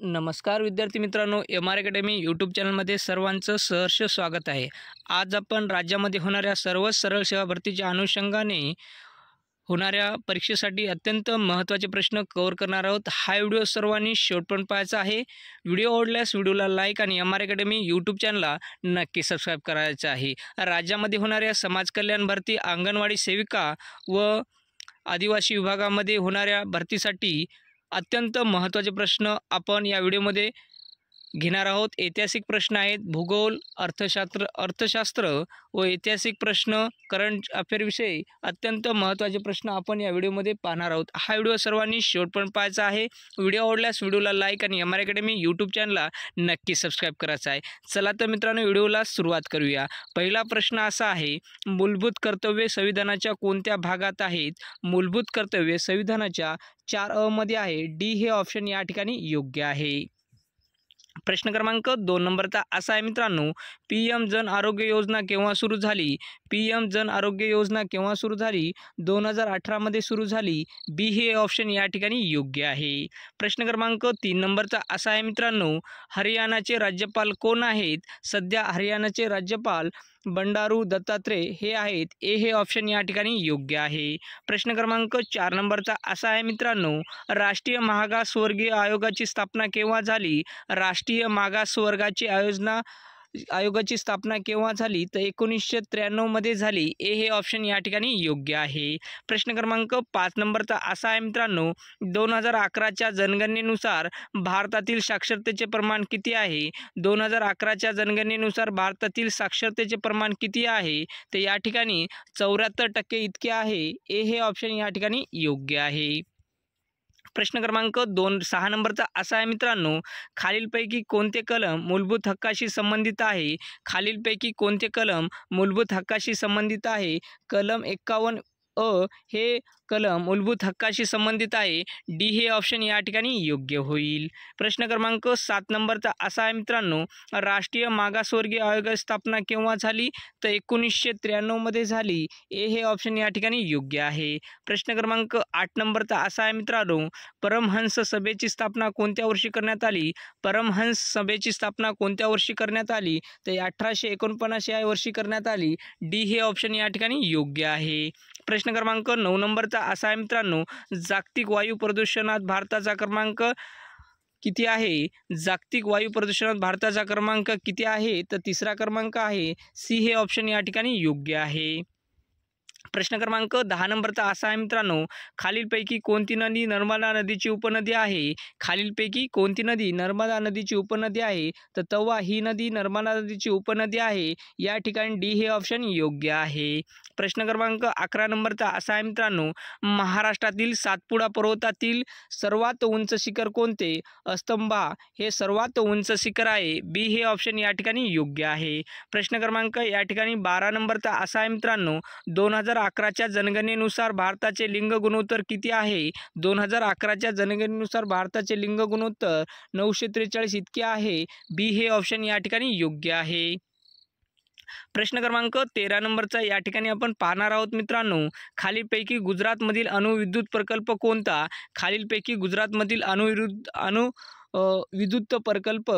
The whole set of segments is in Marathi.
नमस्कार विद्यार्थी मित्रांनो, एम आर अकॅडमी यूट्यूब चॅनलमध्ये सर्वांचं सहर्ष स्वागत आहे। आज आपण राज्यामध्ये होणाऱ्या सर्व सरळ सेवा भरतीच्या अनुषंगाने होणाऱ्या परीक्षेसाठी अत्यंत महत्त्वाचे प्रश्न कव्हर करणार आहोत। हा व्हिडिओ सर्वांनी शेवटपर्यंत पाहायचा आहे। व्हिडिओ आवडल्यास व्हिडिओला लाईक आणि एम आर अकॅडमी यूट्यूब चॅनलला नक्की सबस्क्राईब करायचं आहे। राज्यामध्ये होणाऱ्या समाज कल्याण भरती, अंगणवाडी सेविका व आदिवासी विभागामध्ये होणाऱ्या भरतीसाठी अत्यंत महत्त्वाचे प्रश्न आपण या व्हिडिओमध्ये घेणार आहोत। ऐतिहासिक प्रश्न आहेत, भूगोल, अर्थशास्त्र व ऐतिहासिक प्रश्न, करंट अफेअर विषयी अत्यंत महत्त्वाचे प्रश्न आपण या व्हिडिओमध्ये पाहणार आहोत। हा व्हिडिओ सर्वांनी शेवटपर्यंत पाहायचा आहे। व्हिडिओ आवडल्यास व्हिडिओला लाईक आणि एम आर अकॅडमी यूट्यूब चॅनलला नक्की सबस्क्राईब करायचं आहे। चला तर मित्रांनो, व्हिडिओला सुरुवात करूया। पहिला प्रश्न असा आहे, मूलभूत कर्तव्ये संविधानाच्या कोणत्या भागात आहेत? मूलभूत कर्तव्ये संविधानाच्या 4 मध्ये आहे। डी हे ऑप्शन या ठिकाणी योग्य आहे। प्रश्न क्रमांक 2 नंबरचा असा आहे मित्रांनो, PM जन आरोग्य योजना केव्हा सुरू झाली? PM जन आरोग्य योजना केव्हा सुरू झाली? 2018 मध्ये सुरू झाली। बी हे ऑप्शन या ठिकाणी योग्य आहे। प्रश्न क्रमांक 3 नंबरचा असा आहे मित्रांनो, हरियाणाचे राज्यपाल कोण आहेत? सध्या हरियाणाचे राज्यपाल बंडारू दत्तात्रेय हे आहेत। ए हे ऑप्शन या ठिकाणी योग्य आहे। प्रश्न क्रमांक 4 नंबरचा असा आहे मित्रांनो, राष्ट्रीय मागासवर्गीय आयोगाची स्थापना केव्हा झाली? राष्ट्रीय मागासवर्गाची आयोगाची स्थापना केव्हा झाली? तर 1993 मध्ये झाली। ए हे ऑप्शन या ठिकाणी योग्य आहे। प्रश्न क्रमांक 5 नंबरचा असा आहे मित्रांनो, 2011च्या जनगणनेनुसार भारतातील साक्षरतेचे प्रमाण किती आहे? 2011च्या जनगणनेनुसार भारतातील साक्षरतेचे प्रमाण किती आहे? तर या ठिकाणी 74% इतके आहे। ए हे ऑप्शन या ठिकाणी योग्य आहे। प्रश्न क्रमांक 6 नंबरचा असा आहे मित्रांनो, खालीलपैकी कोणते कलम मूलभूत हक्काशी संबंधित आहे? खालीलपैकी कोणते कलम मूलभूत हक्काशी संबंधित आहे? कलम 51 हे कलम मूलभूत हक्काशी संबंधित आहे। डी हे ऑप्शन या ठिकाणी योग्य होईल। प्रश्न क्रमांक 7 नंबरचा असा आहे मित्रांनो, राष्ट्रीय मागासवर्गीय आयोगाची स्थापना केव्हा झाली? तर 1993 मध्ये झाली। ए हे ऑप्शन या ठिकाणी योग्य आहे। प्रश्न क्रमांक 8 नंबरचा असा आहे मित्रांनो, परमहंस सभेची स्थापना कोणत्या वर्षी करण्यात आली? परमहंस सभेची स्थापना कोणत्या वर्षी करण्यात आली? तर 1849 या वर्षी करण्यात आली। डी हे ऑप्शन या ठिकाणी योग्य आहे। प्रश्न क्रमांक 9 नंबरचा असा आहे मित्रांनो, जागतिक वायू प्रदूषणात भारताचा क्रमांक किती आहे? जागतिक वायू प्रदूषणात भारताचा क्रमांक किती आहे? तर 3रा क्रमांक आहे। सी हे ऑप्शन या ठिकाणी योग्य आहे। प्रश्न क्रमांक 10 नंबरचा असा आहे मित्रांनो, खालीलपैकी कोणती नदी नर्मदा नदीची उपनदी आहे? खालीलपैकी कोणती नदी नर्मदा नदीची उपनदी आहे? तर तवा ही नदी नर्मदा नदीची उपनदी आहे। या ठिकाणी डी हे ऑप्शन योग्य आहे। प्रश्न क्रमांक 11 नंबरचा असा आहे मित्रांनो, महाराष्ट्रातील सातपुडा पर्वतातील सर्वात उंच शिखर कोणते? अस्तंबा हे सर्वात उंच शिखर आहे। बी हे ऑप्शन या ठिकाणी योग्य आहे। प्रश्न क्रमांक या ठिकाणी 12 नंबरचा असा आहे मित्रांनो, 2011च्या जनगणनेनुसार भारताचे लिंग गुणोत्तर किती आहे? 2011च्या जनगणनेनुसार भारताचे लिंग गुणोत्तर 943 इतके आहे। बी हे ऑप्शन या ठिकाणी योग्य आहे। प्रश्न क्रमांक 13 नंबरचा या ठिकाणी आपण पाहणार आहोत मित्रांनो, खालीलपैकी गुजरातमधील अणुविद्युत प्रकल्प कोणता? खालीलपैकी गुजरातमधील विद्युत प्रकल्प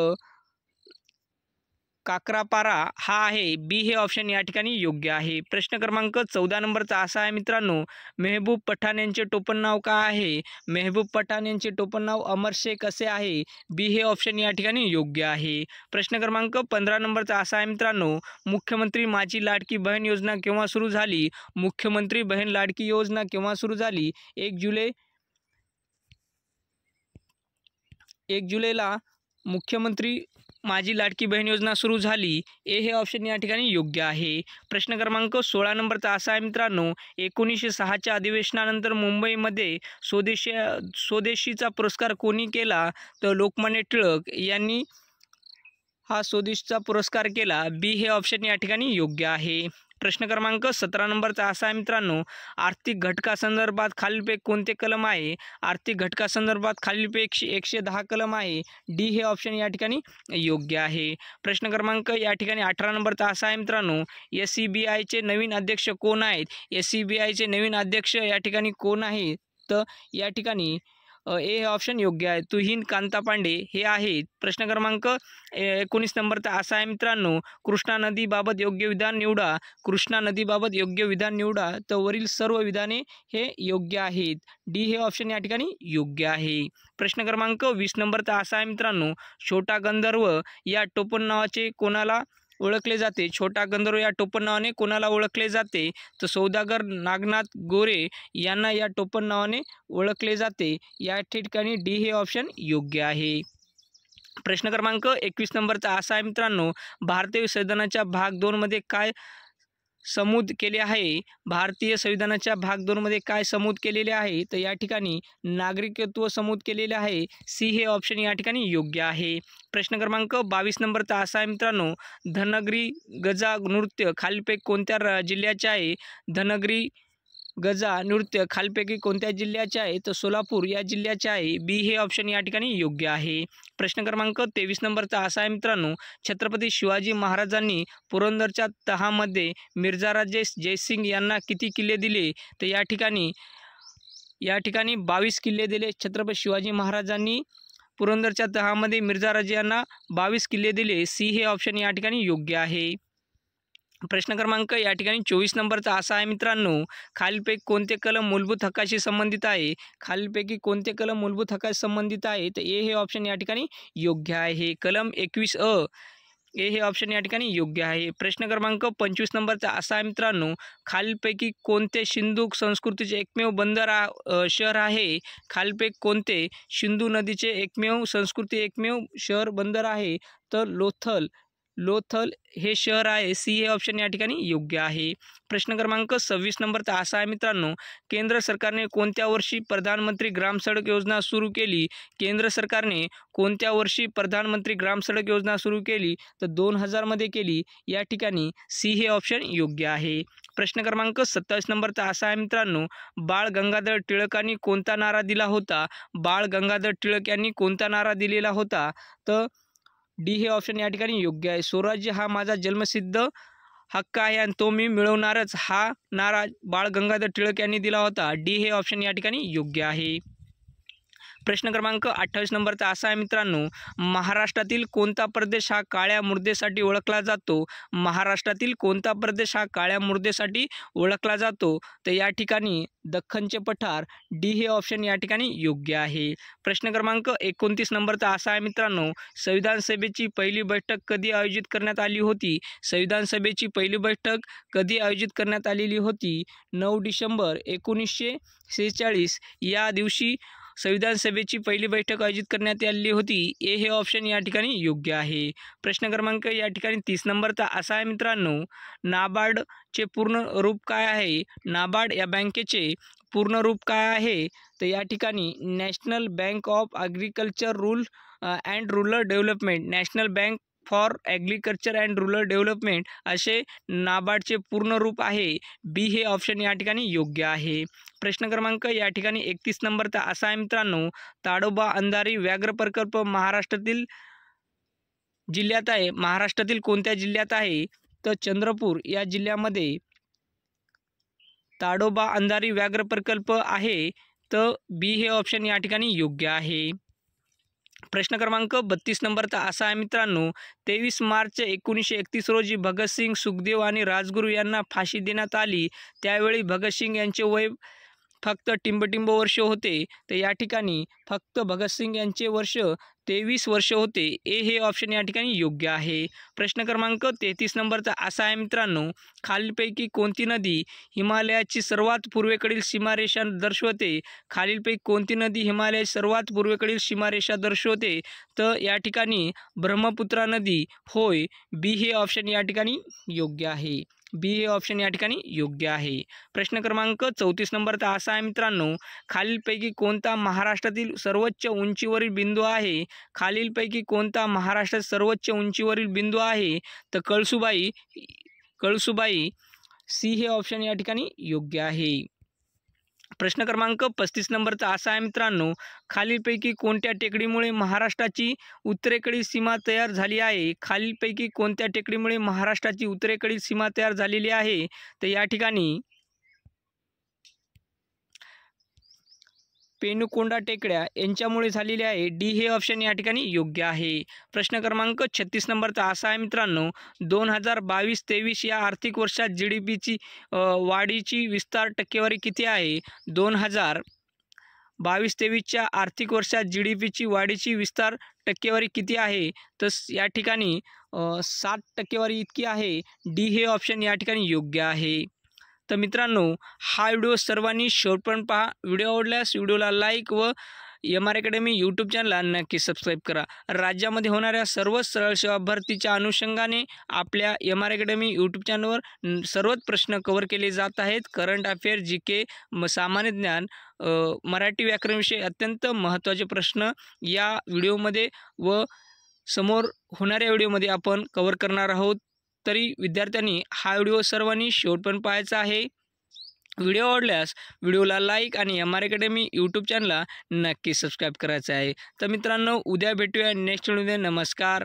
काकरापारा हा आहे। बी हे ऑप्शन या ठिकाणी योग्य आहे। प्रश्न क्रमांक 14 नंबरचा असा आहे मित्रांनो, मेहबूब पठाण यांचे टोपण नाव काय आहे? मेहबूब पठाण यांचे टोपण नाव अमर शेख असे आहे। बी हे ऑप्शन या ठिकाणी योग्य आहे। प्रश्न क्रमांक 15 नंबरचा असा आहे मित्रांनो, मुख्यमंत्री माझी लाडकी बहीण योजना केव्हा सुरू झाली? मुख्यमंत्री बहीण लाडकी योजना केव्हा सुरू झाली? 1 जुलैला मुख्यमंत्री माझी लाडकी बहीण योजना सुरू झाली। ए हे ऑप्शन या ठिकाणी योग्य आहे। प्रश्न क्रमांक 16 नंबरचा असा आहे मित्रांनो, 1906च्या अधिवेशनानंतर मुंबईमध्ये स्वदेशीचा पुरस्कार कोणी केला? तर लोकमान्य टिळक यांनी हा स्वदेशीचा पुरस्कार केला। बी हे ऑप्शन या ठिकाणी योग्य आहे। प्रश्न क्रमांक 17 नंबरचा असा आहे मित्रांनो, आर्थिक घटकासंदर्भात खालीलपैकी कोणते कलम आहे? आर्थिक घटकासंदर्भात खालीलपैकी 110 कलम आहे। डी हे ऑप्शन या ठिकाणी योग्य आहे। प्रश्न क्रमांक या ठिकाणी 18 नंबरचा असा आहे मित्रांनो, SCBIचे नवीन अध्यक्ष कोण आहेत? SCBIचे नवीन अध्यक्ष या ठिकाणी कोण आहेत? तर या ठिकाणी ए हे ऑप्शन योग्य आहे. तुहीन कांता पांडे हे आहेत. प्रश्न क्रमांक 19 नंबरचा असा आहे मित्रांनो, कृष्णा नदीबाबत योग्य विधान निवडा. कृष्णा नदीबाबत योग्य विधान निवडा. तर वरील सर्व विधाने हे योग्य आहेत. डी हे ऑप्शन या ठिकाणी योग्य आहे. प्रश्न क्रमांक 20 नंबरचा असा आहे मित्रांनो, छोटा गंधर्व या टोपण नावाचे कोणाला ओळखले जाते? छोटा गंधर्व या टोपण नावाने कोणाला ओळखले जाते? तर सौदागर नागनाथ गोरे यांना या टोपण नावाने ओळखले जाते. या ठिकाणी डी हे ऑप्शन योग्य आहे. प्रश्न क्रमांक 21 नंबरचा असा आहे मित्रांनो, भारतीय संविधानाच्या भाग 2 मध्ये काय समूद केले आहे? भारतीय संविधानाच्या भाग 2 मध्ये काय समूद केलेले आहे? तर या ठिकाणी नागरिकत्व समूद केलेले आहे. सी हे ऑप्शन या ठिकाणी योग्य आहे. प्रश्न क्रमांक 22 नंबरचा असा आहे मित्रांनो, धनगरी गजा नृत्य खालीलपैकी कोणत्या जिल्ह्याचे आहे? धनगरी गजा नृत्य खालीलपैकी कोणत्या जिल्ह्याचे आहे? तर सोलापूर या जिल्ह्याचे आहे. बी हे ऑप्शन या ठिकाणी योग्य आहे. प्रश्न क्रमांक 23 नंबरचा असा आहे मित्रांनो, छत्रपती शिवाजी महाराजांनी पुरंदरच्या तहामध्ये मिर्झाराजे जयसिंग यांना किती किल्ले दिले? तर या ठिकाणी 22 किल्ले दिले. छत्रपती शिवाजी महाराजांनी पुरंदरच्या तहामध्ये मिर्झाराजे यांना 22 किल्ले दिले. सी हे ऑप्शन या ठिकाणी योग्य आहे. प्रश्न क्रमांक या ठिकाणी 24 नंबरचा असा आहे मित्रांनो, खालीलपैकी कोणते कलम मूलभूत हक्काशी संबंधित आहे? खालीलपैकी कोणते कलम मूलभूत हक्काशी संबंधित आहे? तर ए हे ऑप्शन या ठिकाणी योग्य आहे. कलम 21 ए हे ऑप्शन या ठिकाणी योग्य आहे. प्रश्न क्रमांक 25 नंबरचा असा आहे मित्रांनो, खालीलपैकी कोणते सिंधू संस्कृतीचे एकमेव बंदर शहर आहे? खालीलपैकी कोणते सिंधू नदीचे एकमेव शहर बंदर आहे? तर लोथल हे शहर आहे. सी हे ऑप्शन या ठिकाणी योग्य आहे. प्रश्न क्रमांक 26 नंबरचा असा आहे मित्रांनो, केंद्र सरकारने कोणत्या वर्षी प्रधानमंत्री ग्राम सडक योजना सुरू केली? केंद्र सरकारने कोणत्या वर्षी प्रधानमंत्री ग्राम सडक योजना सुरू केली? तर 2000 मध्ये केली. या ठिकाणी सी हे ऑप्शन योग्य आहे. प्रश्न क्रमांक 27 नंबरचा असा आहे मित्रांनो, बाळ गंगाधर टिळकांनी कोणता नारा दिला होता? बाळ गंगाधर टिळक यांनी कोणता नारा दिलेला होता? तर डी हे ऑप्शन या ठिकाणी योग्य आहे. स्वराज्य हा माझा जन्मसिद्ध हक्क आहे आणि तो मी मिळवणारच, हा नारा बाळ गंगाधर टिळक यांनी दिला होता. डी हे ऑप्शन या ठिकाणी योग्य आहे. प्रश्न क्रमांक 28 नंबरचा असा आहे मित्रांनो, महाराष्ट्रातील कोणता प्रदेश हा काळ्या मृदेसाठी ओळखला जातो? महाराष्ट्रातील कोणता प्रदेश हा काळ्या मृदेसाठी ओळखला जातो? तर या ठिकाणी दख्खनचे पठार. डी हे ऑप्शन या ठिकाणी योग्य आहे. प्रश्न क्रमांक 29 नंबरचा असा आहे मित्रांनो, संविधान सभेची पहिली बैठक कधी आयोजित करण्यात आली होती? संविधान सभेची पहिली बैठक कधी आयोजित करण्यात आलेली होती? 9 डिसेंबर 1946 या दिवशी संविधान सभेची पहिली बैठक आयोजित करण्यात आलेली होती. ए हे ऑप्शन या ठिकाणी योग्य आहे. प्रश्न क्रमांक या ठिकाणी 30 नंबरचा असा आहे मित्रांनो, नाबार्डचे पूर्ण रूप काय आहे? नाबार्ड या बँकेचे पूर्ण रूप काय आहे? तर या ठिकाणी national bank of agriculture rural development, national bank for agriculture and rural development असे नाबार्डचे पूर्ण रूप आहे. बी हे ऑप्शन या ठिकाणी योग्य आहे. प्रश्न क्रमांक या ठिकाणी 31 नंबरचा असा आहे मित्रांनो, ताडोबा अंधारी व्याघ्र प्रकल्प महाराष्ट्रातील जिल्ह्यात आहे. महाराष्ट्रातील कोणत्या जिल्ह्यात आहे? तर चंद्रपूर या जिल्ह्यामध्ये ताडोबा अंधारी व्याघ्र प्रकल्प आहे. तर बी हे ऑप्शन या ठिकाणी योग्य आहे. प्रश्न क्रमांक 32 नंबरचा असा आहे मित्रांनो, 23 मार्च 1931 रोजी भगतसिंग, सुखदेव आणि राजगुरू यांना फाशी देण्यात आली. त्यावेळी भगतसिंग यांचे वय फक्त टिंबटिंब वर्ष होते. तर या ठिकाणी फक्त भगतसिंग यांचे वर्ष 23 वर्ष होते. ए हे ऑप्शन या ठिकाणी योग्य आहे. प्रश्न क्रमांक 33 नंबरचा असा आहे मित्रांनो, खालीलपैकी कोणती नदी हिमालयाची सर्वात पूर्वेकडील सीमारेषा दर्शवते? खालीलपैकी कोणती नदी हिमालयाची सर्वात पूर्वेकडील सीमारेषा दर्शवते? तर या ठिकाणी ब्रह्मपुत्रा नदी होय. बी हे ऑप्शन या ठिकाणी योग्य आहे. बी हे ऑप्शन या ठिकाणी योग्य आहे. प्रश्न क्रमांक 34 नंबरचा असा आहे मित्रांनो, खालीलपैकी कोणता महाराष्ट्रातील सर्वोच्च उंचीवरील बिंदू आहे? खालीलपैकी कोणता महाराष्ट्रात सर्वोच्च उंचीवरील बिंदू आहे? तर कळसुबाई. सी हे ऑप्शन या ठिकाणी योग्य आहे. प्रश्न क्रमांक 35 नंबरचा असा आहे मित्रांनो, खालीलपैकी कोणत्या टेकडीमुळे महाराष्ट्राची उत्तरेकडील सीमा तयार झाली आहे? खालीलपैकी कोणत्या टेकडीमुळे महाराष्ट्राची उत्तरेकडील सीमा तयार झालेली आहे? तर या ठिकाणी पेनुकोंडा टेकड्या यांच्यामुळे झालेली आहे? डी हे ऑप्शन या ठिकाणी योग्य आहे. प्रश्न क्रमांक 36 नंबरचा असा आहे मित्रांनो, 2022-23 या आर्थिक वर्षात GDPची वाढीची विस्तार टक्केवारी किती आहे? 2022-23च्या आर्थिक वर्षात GDPची वाढीची विस्तार टक्केवारी किती आहे? तर या ठिकाणी 7% इतकी आहे. डी हे ऑप्शन या ठिकाणी योग्य आहे. तर मित्रांनो, हा व्हिडिओ सर्वांनी शेवटपर्यंत पहा. व्हिडिओ आवडल्यास व्हिडिओला लाईक व MR अकॅडमी यूट्यूब चॅनलला नक्की सबस्क्राईब करा. राज्यामध्ये होणाऱ्या सर्व सरळ सेवा भरतीच्या अनुषंगाने आपल्या MR अकॅडमी यूट्यूब चॅनलवर सर्वच प्रश्न कव्हर केले जात आहेत. करंट अफेअर, GK, सामान्य ज्ञान, मराठी व्याकरण विषय अत्यंत महत्त्वाचे प्रश्न या व्हिडिओमध्ये व समोर होणाऱ्या व्हिडिओमध्ये आपण कव्हर करणार आहोत. तरी विद्यार्थ्यांनी हा व्हिडिओ सर्वांनी शेवटपर्यंत पाहायचा आहे. व्हिडिओ आवडल्यास व्हिडिओला लाईक आणि MR अकॅडमी यूट्यूब चॅनलला नक्की सबस्क्राईब करायचं आहे. तर मित्रांनो, उद्या भेटूया नेक्स्ट व्हिडिओमध्ये. नमस्कार.